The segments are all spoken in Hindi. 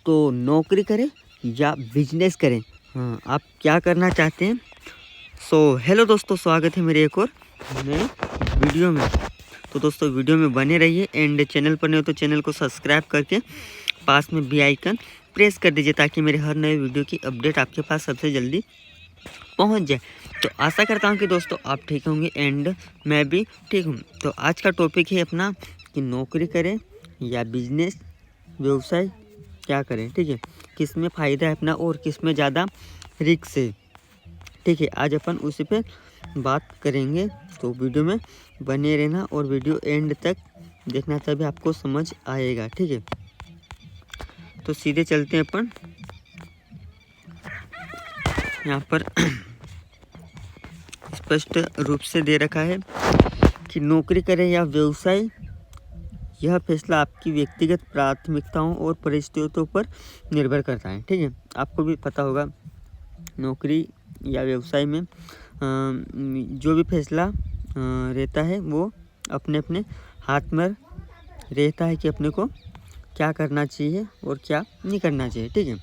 तो नौकरी करें या बिजनेस करें, हाँ आप क्या करना चाहते हैं। हेलो दोस्तों, स्वागत है मेरे एक और नए वीडियो में। तो दोस्तों वीडियो में बने रहिए एंड चैनल पर नहीं हो तो चैनल को सब्सक्राइब करके पास में भी आइकन प्रेस कर दीजिए ताकि मेरे हर नए वीडियो की अपडेट आपके पास सबसे जल्दी पहुंच जाए। तो आशा करता हूं कि दोस्तों आप ठीक होंगे एंड मैं भी ठीक हूं। तो आज का टॉपिक है अपना कि नौकरी करें या बिजनेस व्यवसाय क्या करें, ठीक है। किस में फ़ायदा है अपना और किस में ज़्यादा रिस्क है, ठीक है। आज अपन उसी पे बात करेंगे। तो वीडियो में बने रहना और वीडियो एंड तक देखना तभी आपको समझ आएगा, ठीक है। तो सीधे चलते हैं अपन यहाँ पर स्पष्ट रूप से दे रखा है कि नौकरी करें या व्यवसाय, यह फैसला आपकी व्यक्तिगत प्राथमिकताओं और परिस्थितियों पर निर्भर करता है, ठीक है। आपको भी पता होगा नौकरी या व्यवसाय में जो भी फैसला रहता है वो अपने अपने हाथ में रहता है कि अपने को क्या करना चाहिए और क्या नहीं करना चाहिए, ठीक है।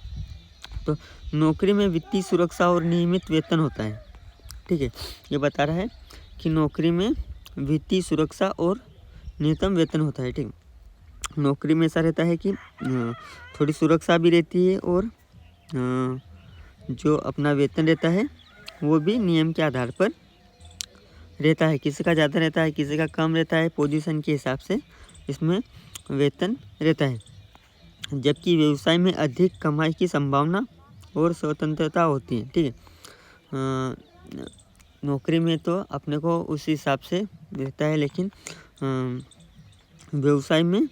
तो नौकरी में वित्तीय सुरक्षा और नियमित वेतन होता है, ठीक है। ये बता रहा है कि नौकरी में वित्तीय सुरक्षा और न्यूनतम वेतन होता है, ठीक है। नौकरी में ऐसा रहता है कि थोड़ी सुरक्षा भी रहती है और जो अपना वेतन रहता है वो भी नियम के आधार पर रहता है। किसी का ज़्यादा रहता है, किसी का कम रहता है, पोजीशन के हिसाब से इसमें वेतन रहता है। जबकि व्यवसाय में अधिक कमाई की संभावना और स्वतंत्रता होती है, ठीक है। नौकरी में तो अपने को उस हिसाब से रहता है, लेकिन व्यवसाय में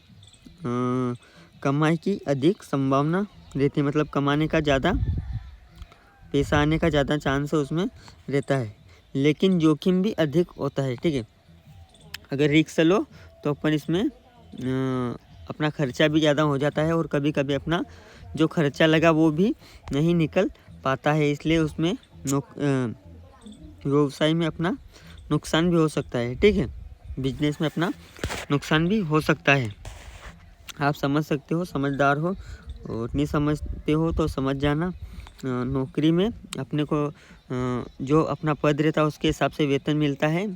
कमाई की अधिक संभावना रहती है, मतलब कमाने का ज़्यादा पैसा आने का ज़्यादा चांस है उसमें रहता है, लेकिन जोखिम भी अधिक होता है, ठीक है। अगर रिस्क लो तो अपन इसमें अपना खर्चा भी ज़्यादा हो जाता है और कभी कभी अपना जो खर्चा लगा वो भी नहीं निकल पाता है, इसलिए उसमें व्यवसाय में अपना नुकसान भी हो सकता है, ठीक है। बिजनेस में अपना नुकसान भी हो सकता है। आप समझ सकते हो, समझदार हो, और नहीं समझते हो तो समझ जाना। नौकरी में अपने को जो अपना पद रहता है उसके हिसाब से वेतन मिलता है,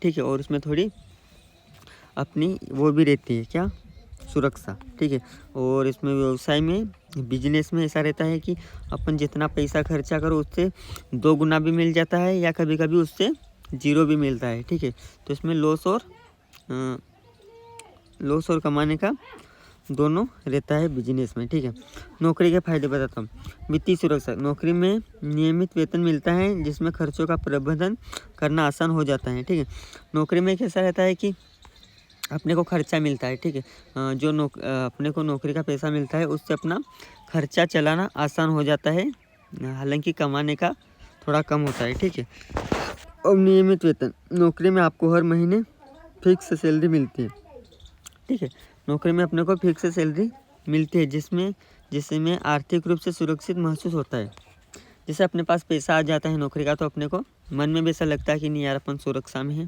ठीक है। और उसमें थोड़ी अपनी वो भी रहती है, क्या, सुरक्षा, ठीक है। और इसमें व्यवसाय में, बिजनेस में ऐसा रहता है कि अपन जितना पैसा खर्चा करो उससे 2 गुना भी मिल जाता है या कभी कभी उससे 0 भी मिलता है, ठीक है। तो इसमें लॉस और कमाने का दोनों रहता है बिजनेस में, ठीक है। नौकरी के फायदे बताता हूँ। वित्तीय सुरक्षा, नौकरी में नियमित वेतन मिलता है जिसमें खर्चों का प्रबंधन करना आसान हो जाता है, ठीक है। नौकरी में कैसा रहता है कि अपने को खर्चा मिलता है, ठीक है। अपने को नौकरी का पैसा मिलता है उससे अपना खर्चा चलाना आसान हो जाता है, हालांकि कमाने का थोड़ा कम होता है, ठीक है। और नियमित वेतन, नौकरी में आपको हर महीने फिक्स सैलरी मिलती है, ठीक है। नौकरी में अपने को फिक्स सैलरी मिलती है जिसमें आर्थिक रूप से सुरक्षित महसूस होता है। जैसे अपने पास पैसा आ जाता है नौकरी का तो अपने को मन में भी ऐसा लगता है कि नहीं यार अपन सुरक्षा में है,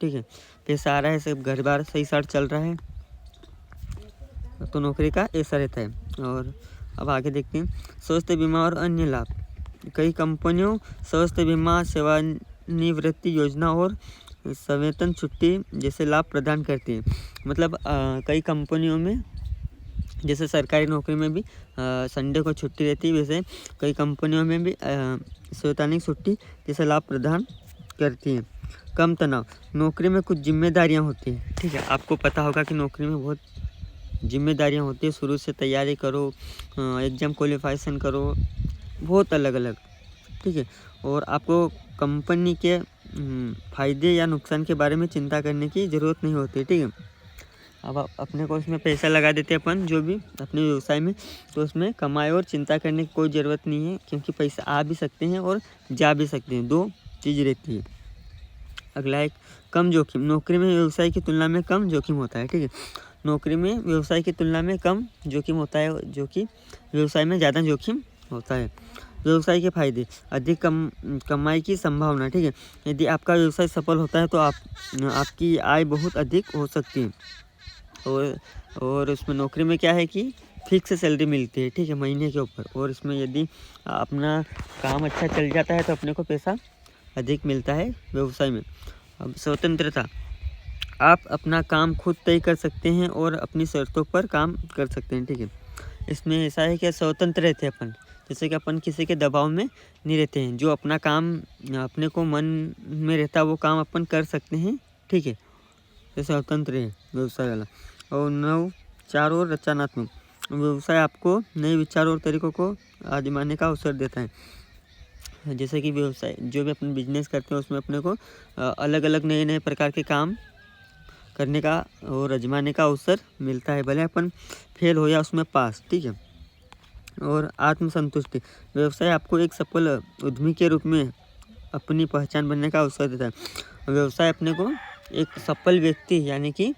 ठीक है। पैसा आ रहा है, सब घर बार सही साथ चल रहा है, तो नौकरी का ऐसा रहता है। और अब आगे देखते हैं स्वास्थ्य बीमा और अन्य लाभ। कई कंपनियों स्वास्थ्य बीमा, सेवानिवृत्ति योजना और सवेतन छुट्टी जैसे लाभ प्रदान करती है। मतलब कई कंपनियों में, जैसे सरकारी नौकरी में भी संडे को छुट्टी रहती है, वैसे कई कंपनियों में भी सवैतनिक छुट्टी जैसे लाभ प्रदान करती हैं। कम तनाव, नौकरी में कुछ जिम्मेदारियां होती हैं, ठीक है। आपको पता होगा कि नौकरी में बहुत जिम्मेदारियां होती है, शुरू से तैयारी करो, एग्ज़ाम क्वालिफिकेशन करो, बहुत अलग अलग, ठीक है। और आपको कंपनी के फ़ायदे या नुकसान के बारे में चिंता करने की ज़रूरत नहीं होती, ठीक है। अब अपने को उसमें पैसा लगा देते हैं अपन जो भी अपने व्यवसाय में, तो उसमें कमाई और चिंता करने की कोई ज़रूरत नहीं है, क्योंकि पैसा आ भी सकते हैं और जा भी सकते हैं, 2 चीज़ रहती है। अगला एक कम जोखिम, नौकरी में व्यवसाय की तुलना में कम जोखिम होता है, ठीक है। नौकरी में व्यवसाय की तुलना में कम जोखिम होता है, जो कि व्यवसाय में ज़्यादा जोखिम होता है। व्यवसाय के फायदे, अधिक कमाई की संभावना, ठीक है। यदि आपका व्यवसाय सफल होता है तो आपकी आय बहुत अधिक हो सकती है। और उसमें नौकरी में क्या है कि फिक्स सैलरी मिलती है, ठीक है, महीने के ऊपर। और इसमें यदि अपना काम अच्छा चल जाता है तो अपने को पैसा अधिक मिलता है व्यवसाय में। अब स्वतंत्रता, आप अपना काम खुद तय कर सकते हैं और अपनी शर्तों पर काम कर सकते हैं, ठीक है। इसमें ऐसा है कि स्वतंत्र रहते हैं अपन, जैसे कि अपन किसी के दबाव में नहीं रहते हैं। जो अपना काम अपने को मन में रहता है वो काम अपन कर सकते हैं, ठीक है, जैसे स्वतंत्र है व्यवसाय वाला। और नवाचार और रचनात्मक, व्यवसाय आपको नए विचारों और तरीकों को आजमाने का अवसर देता है। जैसे कि व्यवसाय जो भी अपन बिजनेस करते हैं उसमें अपने को अलग अलग नए नए प्रकार के काम करने का और आजमाने का अवसर मिलता है, भले अपन फेल हो या उसमें पास, ठीक है। और आत्मसंतुष्टि, व्यवसाय आपको एक सफल उद्यमी के रूप में अपनी पहचान बनने का अवसर देता है। व्यवसाय अपने को एक सफल व्यक्ति यानी कि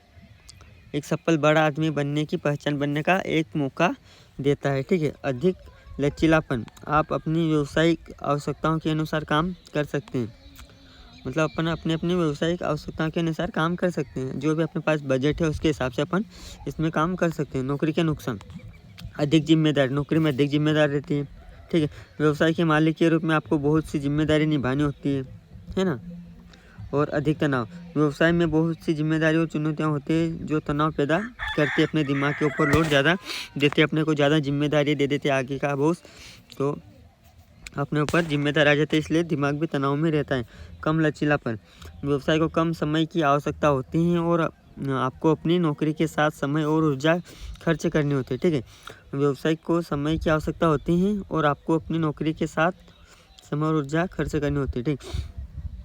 एक सफल बड़ा आदमी बनने की पहचान बनने का एक मौका देता है, ठीक है। अधिक लचीलापन, आप अपनी व्यावसायिक आवश्यकताओं के अनुसार काम कर सकते हैं। मतलब अपन अपने अपनी व्यावसायिक आवश्यकताओं के अनुसार काम कर सकते हैं, जो भी अपने पास बजट है उसके हिसाब से अपन इसमें काम कर सकते हैं। नौकरी के नुकसान, अधिक जिम्मेदारी, नौकरी में अधिक जिम्मेदारी रहती है, ठीक है। व्यवसाय के मालिक के रूप में आपको बहुत सी जिम्मेदारी निभानी होती है ना। और अधिक तनाव, व्यवसाय में बहुत सी जिम्मेदारी और चुनौतियाँ होती है जो तनाव पैदा करते हैं, अपने दिमाग के ऊपर लोड ज़्यादा देते, अपने को ज़्यादा जिम्मेदारी दे देते आगे का बॉस, तो अपने ऊपर जिम्मेदार आ जाते हैं, इसलिए दिमाग भी तनाव में रहता है। कम लचीलापन, व्यवसाय को कम समय की आवश्यकता होती है और आपको अपनी नौकरी के साथ समय और ऊर्जा खर्च करनी होती है, ठीक है। व्यवसाय को समय की आवश्यकता होती है और आपको अपनी नौकरी के साथ समय और ऊर्जा खर्च करनी होती है, ठीक।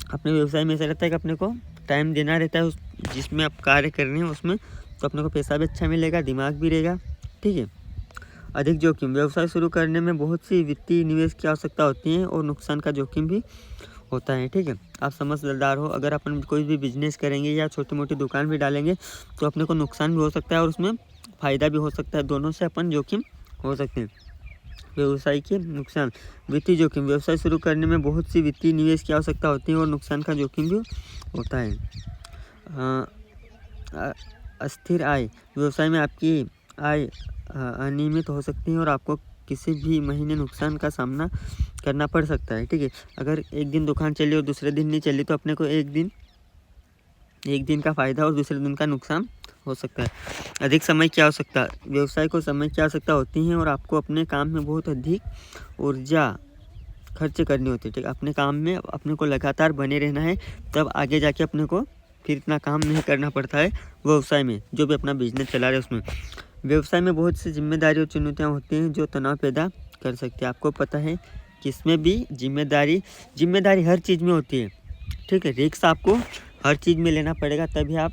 अपने व्यवसाय में ऐसा रहता है कि अपने को टाइम देना रहता है उस जिसमें आप कार्य कर रहे हैं उसमें, तो अपने को पैसा भी अच्छा मिलेगा, दिमाग भी रहेगा, ठीक है। अधिक जोखिम, व्यवसाय शुरू करने में बहुत सी वित्तीय निवेश की आवश्यकता होती है और नुकसान का जोखिम भी होता है, ठीक है। आप समझदार हो, अगर अपन कोई भी बिजनेस करेंगे या छोटी मोटी दुकान भी डालेंगे तो अपने को नुकसान भी हो सकता है और उसमें फ़ायदा भी हो सकता है, दोनों से अपन जोखिम हो सकते हैं। व्यवसाय के नुकसान, वित्तीय जोखिम, व्यवसाय शुरू करने में बहुत सी वित्तीय निवेश की आवश्यकता होती है और नुकसान का जोखिम भी होता है। अस्थिर आय, व्यवसाय में आपकी आय अनियमित हो सकती है और आपको किसी भी महीने नुकसान का सामना करना पड़ सकता है, ठीक है। अगर एक दिन दुकान चली और दूसरे दिन नहीं चली तो अपने को एक दिन का फ़ायदा और दूसरे दिन का नुकसान हो सकता है। अधिक समय की आवश्यकता, व्यवसाय को समय की आवश्यकता होती है और आपको अपने काम में बहुत अधिक ऊर्जा खर्च करनी होती है, ठीक है। अपने काम में अपने को लगातार बने रहना है, तब आगे जाके अपने को फिर इतना काम नहीं करना पड़ता है व्यवसाय में, जो भी अपना बिजनेस चला रहे उसमें। व्यवसाय में बहुत सी जिम्मेदारी और चुनौतियाँ होती हैं जो तनाव पैदा कर सकती है। आपको पता है कि इसमें भी जिम्मेदारी हर चीज़ में होती है, ठीक है। रिस्क आपको हर चीज़ में लेना पड़ेगा, तभी आप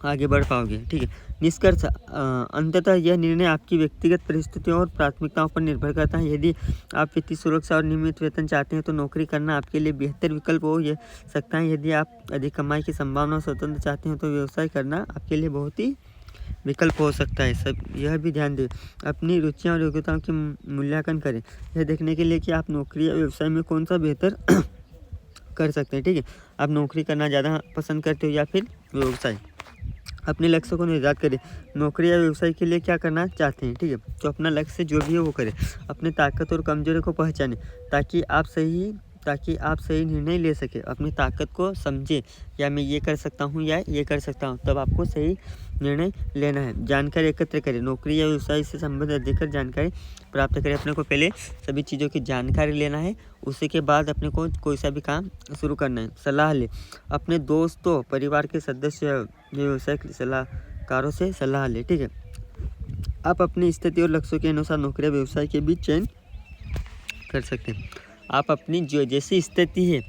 आगे बढ़ पाओगे, ठीक है। निष्कर्ष, अंततः यह निर्णय आपकी व्यक्तिगत परिस्थितियों और प्राथमिकताओं पर निर्भर करता है। यदि आप वित्तीय सुरक्षा और नियमित वेतन चाहते हैं तो नौकरी करना आपके लिए बेहतर विकल्प हो सकता है। यदि आप अधिक कमाई की संभावना और स्वतंत्र चाहते हैं तो व्यवसाय करना आपके लिए बहुत ही विकल्प हो सकता है। सब यह भी ध्यान दें, अपनी रुचियाँ और योग्यताओं की मूल्यांकन करें, यह देखने के लिए कि आप नौकरी या व्यवसाय में कौन सा बेहतर कर सकते हैं, ठीक है। आप नौकरी करना ज़्यादा पसंद करते हो या फिर व्यवसाय। अपने लक्ष्य को निर्धारित करें, नौकरी या व्यवसाय के लिए क्या करना चाहते हैं, ठीक है। तो अपना लक्ष्य जो भी है वो करें, अपनी ताकत और कमजोरी को पहचानें ताकि आप सही निर्णय ले सकें। अपनी ताकत को समझें, या मैं ये कर सकता हूँ या ये कर सकता हूँ, तब आपको सही निर्णय लेना है। जानकारी एकत्र करें, नौकरी या व्यवसाय से संबंधित अधिकतर जानकारी प्राप्त करें। अपने को पहले सभी चीज़ों की जानकारी लेना है, उसी के बाद अपने को कोई सा भी काम शुरू करना है। सलाह लें, अपने दोस्तों, परिवार के सदस्य, व्यवसाय सलाहकारों से सलाह लें, ठीक है। आप अपनी स्थिति और लक्ष्यों के अनुसार नौकरी या व्यवसाय के बीच चयन कर सकते हैं। आप अपनी जो जैसी स्थिति है,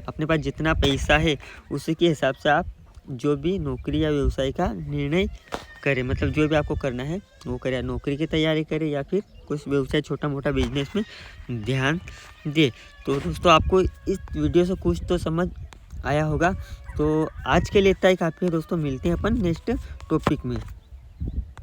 अपने पास जितना पैसा है उसी के हिसाब से आप जो भी नौकरी या व्यवसाय का निर्णय करें, मतलब जो भी आपको करना है वो करें, नौकरी की तैयारी करें या फिर कुछ व्यवसाय छोटा मोटा बिजनेस में ध्यान दे। तो दोस्तों आपको इस वीडियो से कुछ तो समझ आया होगा। तो आज के लिए इतना ही काफ़ी है दोस्तों, मिलते हैं अपन नेक्स्ट टॉपिक में।